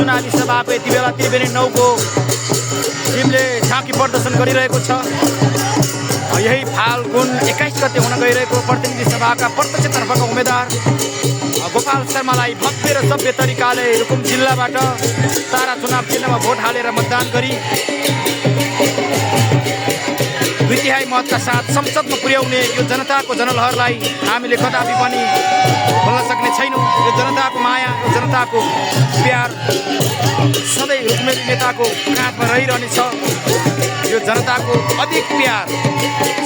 चुनावी सभाको यति बेला त्रिवेणी 9 को टिमले झाँकी प्रदर्शन गरिरहेको छ। यही फाल्गुन 21 गते हुन गइरहेको प्रतिनिधि सभाका प्रत्यक्षतर्फका उम्मेद्वार गोपाल शर्मालाई भव्य र सभ्य तरिकाले रुकुम जिल्लाबाट तारा चुनाव चिन्हमा भोट हालेर मतदान गरी 2/3 मतका साथ संसदमा पुर्याउने यो जनताको जनलहरलाई हामीले कदापि पनि भुल्न सक्ने छैनौँ। यो जनताको माया, यो जनताको प्यार सधैँ रुकुमेली नेताको काँधमा रहिरहनेछ। यो जनताको अधिक प्यार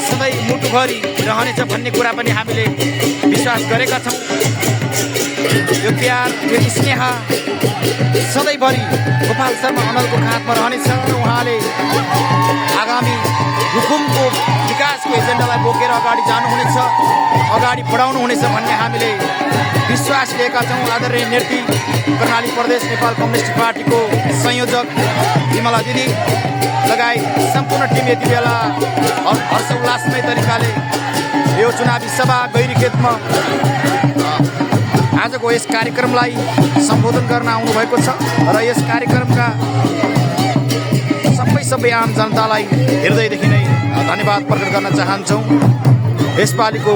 सधैँ मुटुभरि रहनेछ भन्ने कुरा पनि हामीले विश्वास गरेका छौँ। यो प्यार, यो स्नेह सधैँभरि गोपाल शर्मा अनलको काँधमा रहनेछ र उहाँले आगामी रुकुमको विकासको एजेन्डालाई बोकेर अगाडि जानुहुनेछ, अगाडि बढाउनुहुनेछ भन्ने हामीले विश्वास लिएका छौँ। आदरणीय नेत्री कर्णाली प्रदेश नेपाल कम्युनिस्ट पार्टीको संयोजक विमला दिदी लगायत सम्पूर्ण टिम यति बेला हर्षोल्लासमय तरिकाले यो चुनावी सभा गैरीखेतमा आजको यस कार्यक्रमलाई सम्बोधन गर्न आउनुभएको छ र यस कार्यक्रमका सबै आम जनतालाई हृदयदेखि नै धन्यवाद प्रकट गर्न चाहन्छौँ। यसपालिको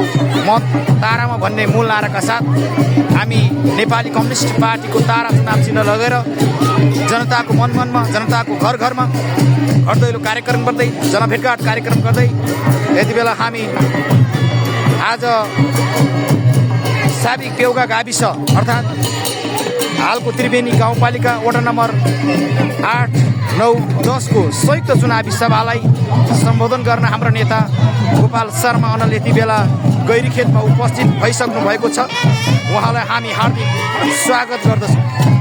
मत तारामा भन्ने मूल नाराका साथ हामी नेपाली कम्युनिस्ट पार्टीको तारा चुनाव चिन्ह लगेर जनताको मनमा, जनताको घर घरमा घर दैलो कार्यक्रम गर्दै, जनभेटघाट कार्यक्रम गर्दै यति बेला हामी आज साबिक पेउगा गाविस अर्थात् हालको त्रिवेणी गाउँपालिका वडा नम्बर 8, 9, 10 को संयुक्त चुनावी सभालाई सम्बोधन गर्न हाम्रो नेता गोपाल शर्मा अनल यति बेला गैरीखेतमा उपस्थित भइसक्नु भएको छ। उहाँलाई हामी हार्दिक स्वागत गर्दछौँ।